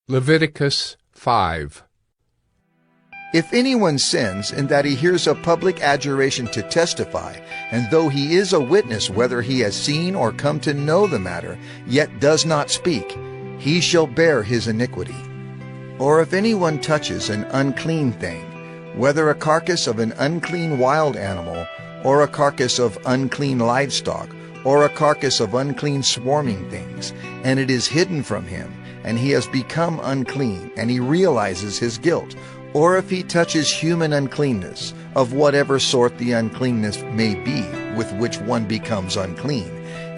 Leviticus 5. If anyone sins in that he hears a public adjuration to testify, and though he is a witness whether he has seen or come to know the matter, yet does not speak, he shall bear his iniquity. Or if anyone touches an unclean thing, whether a carcass of an unclean wild animal, or a carcass of unclean livestock, or a carcass of unclean swarming things, and it is hidden from him, and he has become unclean, and he realizes his guilt, or if he touches human uncleanness, of whatever sort the uncleanness may be with which one becomes unclean,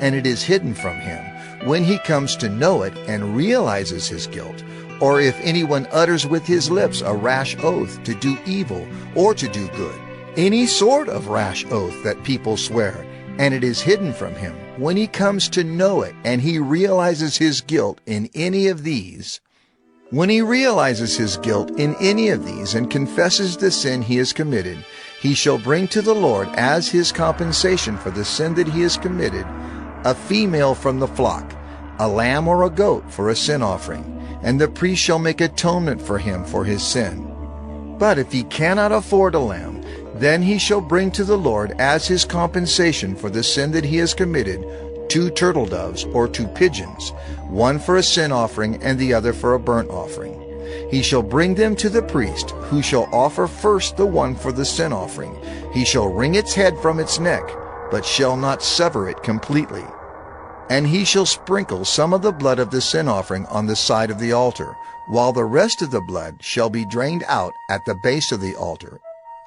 and it is hidden from him, when he comes to know it and realizes his guilt, or if anyone utters with his lips a rash oath to do evil or to do good, any sort of rash oath that people swear, and it is hidden from him, when he comes to know it and he realizes his guilt in any of these, when he realizes his guilt in any of these and confesses the sin he has committed, he shall bring to the Lord as his compensation for the sin that he has committed a female from the flock, a lamb or a goat for a sin offering, and the priest shall make atonement for him for his sin. But if he cannot afford a lamb, then he shall bring to the Lord as his compensation for the sin that he has committed 2 turtle doves or 2 pigeons, one for a sin offering and the other for a burnt offering. He shall bring them to the priest, who shall offer first the one for the sin offering. He shall wring its head from its neck, but shall not sever it completely. And he shall sprinkle some of the blood of the sin offering on the side of the altar, while the rest of the blood shall be drained out at the base of the altar.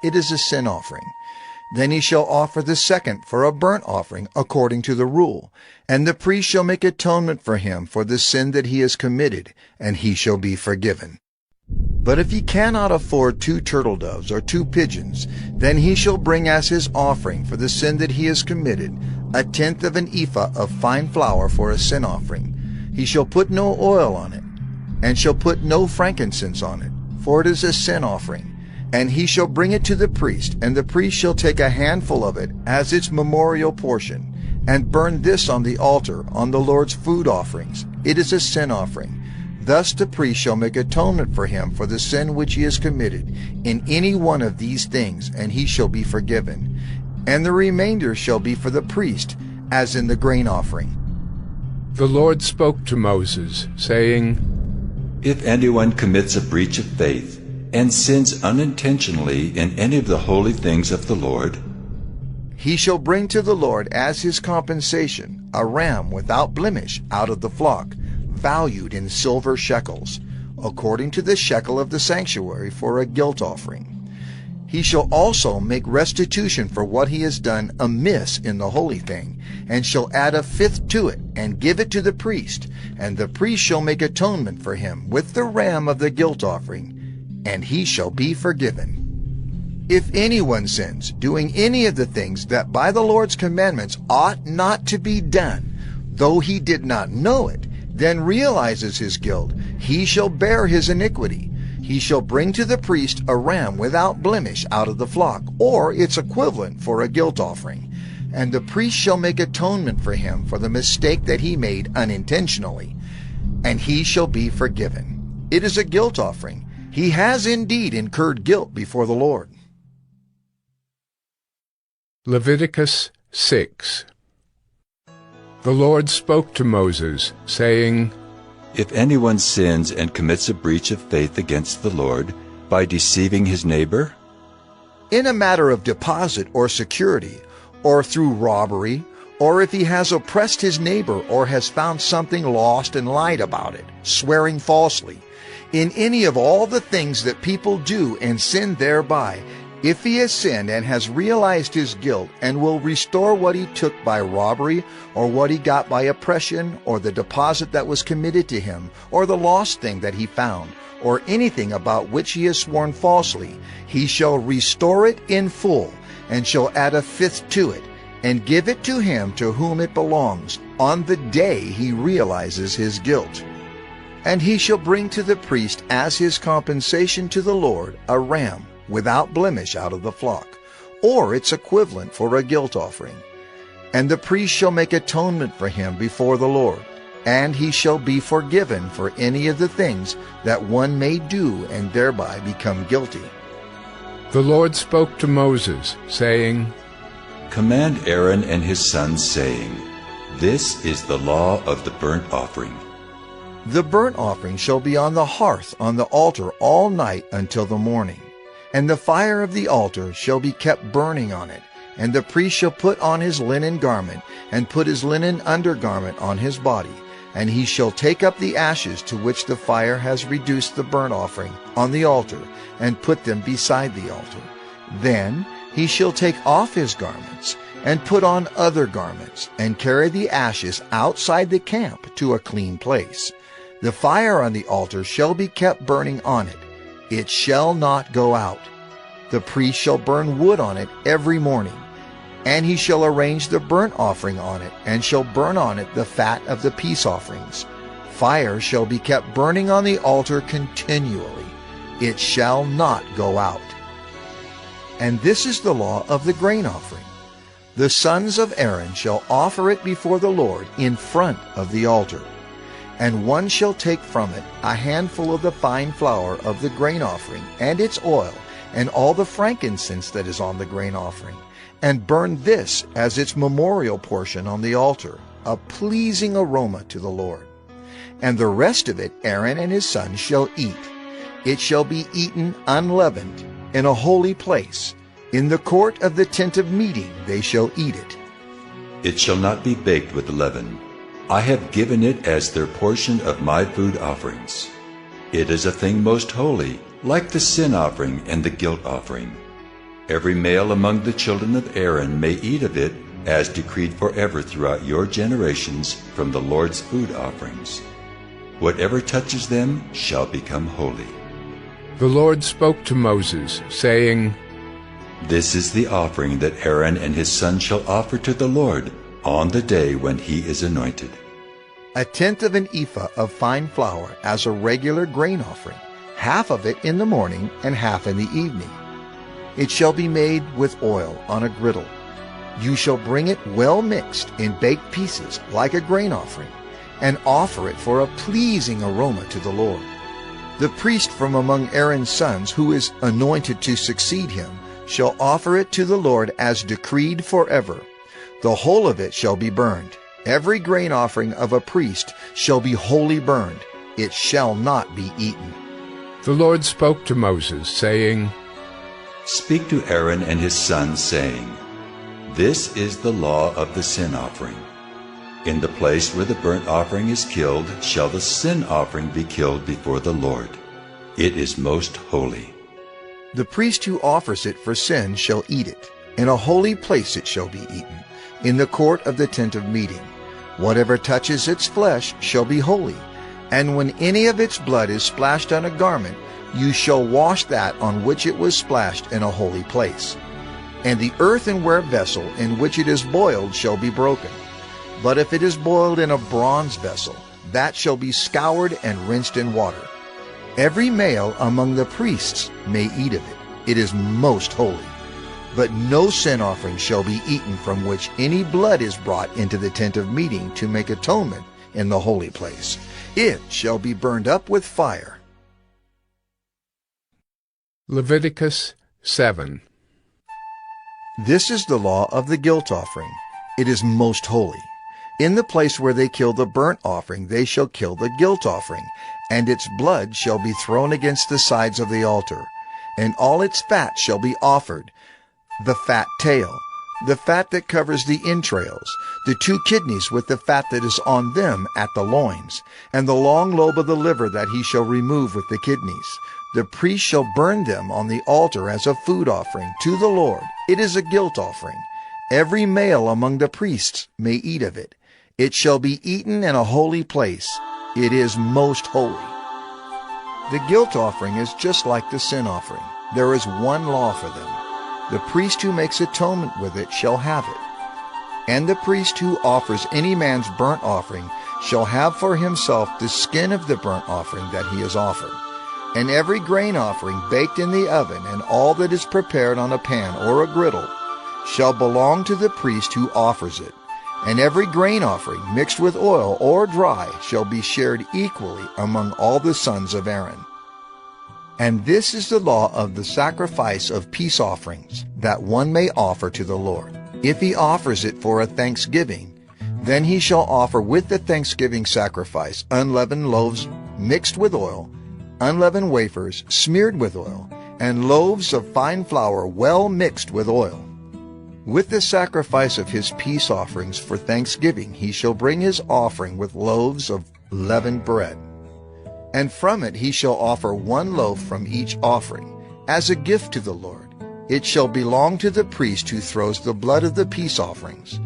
It is a sin offering. Then he shall offer the second for a burnt offering according to the rule, and the priest shall make atonement for him for the sin that he has committed, and he shall be forgiven. But if he cannot afford 2 turtle doves or 2 pigeons, then he shall bring as his offering for the sin that he has committed 1/10 of an ephah of fine flour for a sin offering. He shall put no oil on it, and shall put no frankincense on it, for it is a sin offering. And he shall bring it to the priest, and the priest shall take a handful of it as its memorial portion, and burn this on the altar on the Lord's food offerings. It is a sin offering. Thus the priest shall make atonement for him for the sin which he has committed in any one of these things, and he shall be forgiven. And the remainder shall be for the priest, as in the grain offering. The Lord spoke to Moses, saying, If anyone commits a breach of faith, and sins unintentionally in any of the holy things of the Lord, he shall bring to the Lord as his compensation a ram without blemish out of the flock, valued in silver shekels, according to the shekel of the sanctuary for a guilt offering. He shall also make restitution for what he has done amiss in the holy thing, and shall add 1/5 to it, and give it to the priest, and the priest shall make atonement for him with the ram of the guilt offering, and he shall be forgiven. If anyone sins, doing any of the things that by the Lord's commandments ought not to be done, though he did not know it, then realizes his guilt, he shall bear his iniquity. He shall bring to the priest a ram without blemish out of the flock, or its equivalent for a guilt offering, and the priest shall make atonement for him for the mistake that he made unintentionally, and he shall be forgiven. It is a guilt offering. He has indeed incurred guilt before the Lord. Leviticus 6. The Lord spoke to Moses, saying, If anyone sins and commits a breach of faith against the Lord by deceiving his neighbor, in a matter of deposit or security, or through robbery, or if he has oppressed his neighbor or has found something lost and lied about it, swearing falsely, in any of all the things that people do and sin thereby, if he has sinned and has realized his guilt and will restore what he took by robbery, or what he got by oppression, or the deposit that was committed to him, or the lost thing that he found, or anything about which he has sworn falsely, he shall restore it in full, and shall add 1/5 to it, and give it to him to whom it belongs, on the day he realizes his guilt. And he shall bring to the priest as his compensation to the Lord a ram without blemish out of the flock, or its equivalent for a guilt offering. And the priest shall make atonement for him before the Lord. and he shall be forgiven for any of the things that one may do and thereby become guilty. The Lord spoke to Moses, saying, Command Aaron and his sons, saying, This is the law of the burnt offering. The burnt offering shall be on the hearth on the altar all night until the morning. And the fire of the altar shall be kept burning on it. And the priest shall put on his linen garment, and put his linen undergarment on his body. And he shall take up the ashes to which the fire has reduced the burnt offering on the altar, and put them beside the altar. Then he shall take off his garments, and put on other garments, and carry the ashes outside the camp to a clean place. The fire on the altar shall be kept burning on it. It shall not go out. The priest shall burn wood on it every morning. And he shall arrange the burnt offering on it, and shall burn on it the fat of the peace offerings. Fire shall be kept burning on the altar continually. It shall not go out. And this is the law of the grain offering. The sons of Aaron shall offer it before the Lord in front of the altar. And one shall take from it a handful of the fine flour of the grain offering, and its oil, and all the frankincense that is on the grain offering, and burn this as its memorial portion on the altar, a pleasing aroma to the Lord. And the rest of it Aaron and his sons shall eat. It shall be eaten unleavened in a holy place. In the court of the tent of meeting they shall eat it. It shall not be baked with leaven. I have given it as their portion of my food offerings. It is a thing most holy, like the sin offering and the guilt offering. Every male among the children of Aaron may eat of it, as decreed forever throughout your generations from the Lord's food offerings. Whatever touches them shall become holy. The Lord spoke to Moses, saying, This is the offering that Aaron and his sons shall offer to the Lord on the day when he is anointed. A tenth of an ephah of fine flour as a regular grain offering, half of it in the morning and half in the evening. It shall be made with oil on a griddle. You shall bring it well mixed in baked pieces like a grain offering, and offer it for a pleasing aroma to the Lord. The priest from among Aaron's sons, who is anointed to succeed him, shall offer it to the Lord as decreed forever. The whole of it shall be burned. Every grain offering of a priest shall be wholly burned. It shall not be eaten. The Lord spoke to Moses, saying, Speak to Aaron and his sons, saying, This is the law of the sin offering. In the place where the burnt offering is killed shall the sin offering be killed before the Lord. It is most holy. The priest who offers it for sin shall eat it. In a holy place it shall be eaten, in the court of the tent of meeting. Whatever touches its flesh shall be holy. And when any of its blood is splashed on a garment, you shall wash that on which it was splashed in a holy place. And the earthenware vessel in which it is boiled shall be broken. But if it is boiled in a bronze vessel, that shall be scoured and rinsed in water. Every male among the priests may eat of it. It is most holy. But no sin offering shall be eaten from which any blood is brought into the tent of meeting to make atonement in the holy place. It shall be burned up with fire. Leviticus 7. This is the law of the guilt offering. It is most holy. In the place where they kill the burnt offering, they shall kill the guilt offering, and its blood shall be thrown against the sides of the altar. And all its fat shall be offered, the fat tail, the fat that covers the entrails, the 2 kidneys with the fat that is on them at the loins, and the long lobe of the liver that he shall remove with the kidneys. The priest shall burn them on the altar as a food offering to the Lord. It is a guilt offering. Every male among the priests may eat of it. It shall be eaten in a holy place. It is most holy. The guilt offering is just like the sin offering. There is one law for them. The priest who makes atonement with it shall have it. And the priest who offers any man's burnt offering shall have for himself the skin of the burnt offering that he has offered. And every grain offering baked in the oven, and all that is prepared on a pan or a griddle, shall belong to the priest who offers it. And every grain offering mixed with oil or dry shall be shared equally among all the sons of Aaron. And this is the law of the sacrifice of peace offerings, that one may offer to the Lord. If he offers it for a thanksgiving, then he shall offer with the thanksgiving sacrifice unleavened loaves mixed with oil, unleavened wafers smeared with oil, and loaves of fine flour well mixed with oil. With the sacrifice of his peace offerings for thanksgiving he shall bring his offering with loaves of leavened bread. And from it he shall offer 1 loaf from each offering, as a gift to the Lord. It shall belong to the priest who throws the blood of the peace offerings.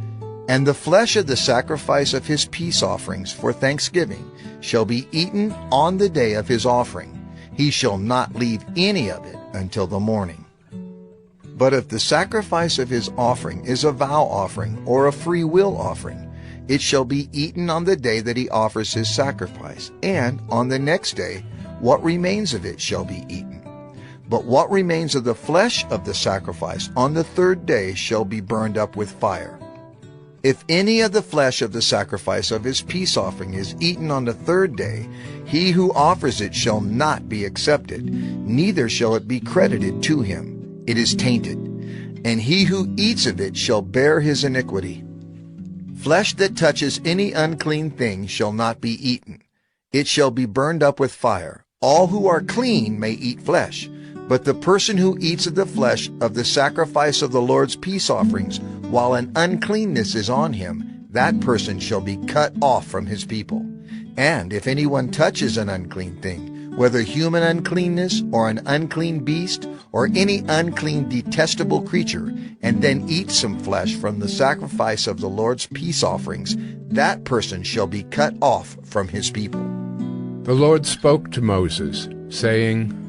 And the flesh of the sacrifice of his peace offerings for thanksgiving shall be eaten on the day of his offering. He shall not leave any of it until the morning. But if the sacrifice of his offering is a vow offering or a free will offering, it shall be eaten on the day that he offers his sacrifice, and on the next day what remains of it shall be eaten. But what remains of the flesh of the sacrifice on the 3rd day shall be burned up with fire. If any of the flesh of the sacrifice of his peace offering is eaten on the 3rd day, he who offers it shall not be accepted, neither shall it be credited to him. It is tainted, and he who eats of it shall bear his iniquity. Flesh that touches any unclean thing shall not be eaten. It shall be burned up with fire. All who are clean may eat flesh, but the person who eats of the flesh of the sacrifice of the Lord's peace offerings, while an uncleanness is on him, that person shall be cut off from his people. And if anyone touches an unclean thing, whether human uncleanness or an unclean beast or any unclean detestable creature, and then eats some flesh from the sacrifice of the Lord's peace offerings, that person shall be cut off from his people. The Lord spoke to Moses, saying,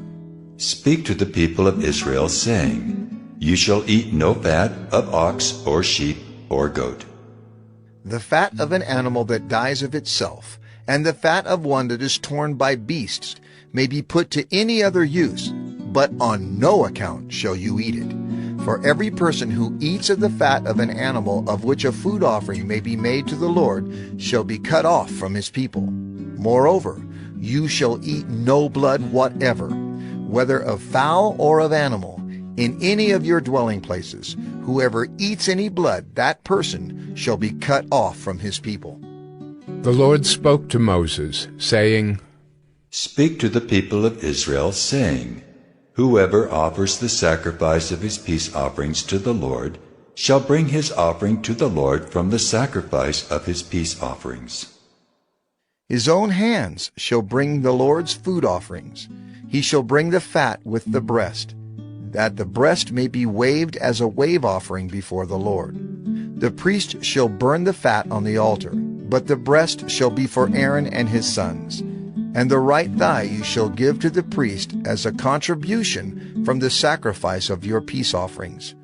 Speak to the people of Israel, saying, You shall eat no fat of ox or sheep or goat. The fat of an animal that dies of itself, and the fat of one that is torn by beasts, may be put to any other use, but on no account shall you eat it. For every person who eats of the fat of an animal of which a food offering may be made to the Lord shall be cut off from his people. Moreover, you shall eat no blood whatever, whether of fowl or of animal, in any of your dwelling places. Whoever eats any blood, that person shall be cut off from his people. The Lord spoke to Moses, saying, Speak to the people of Israel, saying, Whoever offers the sacrifice of his peace offerings to the Lord shall bring his offering to the Lord from the sacrifice of his peace offerings. His own hands shall bring the Lord's food offerings. He shall bring the fat with the breast, that the breast may be waved as a wave offering before the Lord. The priest shall burn the fat on the altar, but the breast shall be for Aaron and his sons. And the right thigh you shall give to the priest as a contribution from the sacrifice of your peace offerings.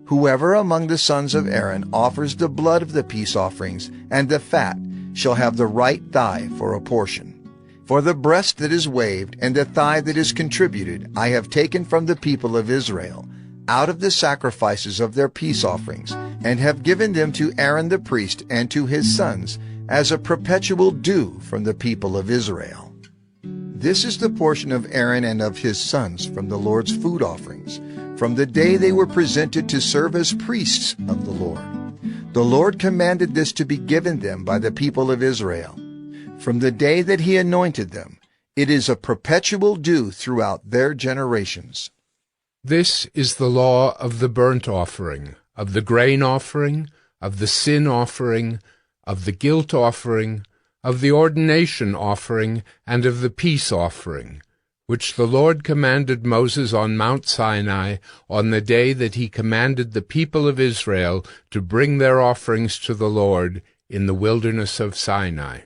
Whoever among the sons of Aaron offers the blood of the peace offerings and the fat shall have the right thigh for a portion. For the breast that is waved and the thigh that is contributed I have taken from the people of Israel, out of the sacrifices of their peace offerings, and have given them to Aaron the priest and to his sons as a perpetual due from the people of Israel. This is the portion of Aaron and of his sons from the Lord's food offerings, from the day they were presented to serve as priests of the Lord. The Lord commanded this to be given them by the people of Israel. From the day that he anointed them, it is a perpetual due throughout their generations. This is the law of the burnt offering, of the grain offering, of the sin offering, of the guilt offering, of the ordination offering, and of the peace offering, which the Lord commanded Moses on Mount Sinai on the day that he commanded the people of Israel to bring their offerings to the Lord in the wilderness of Sinai.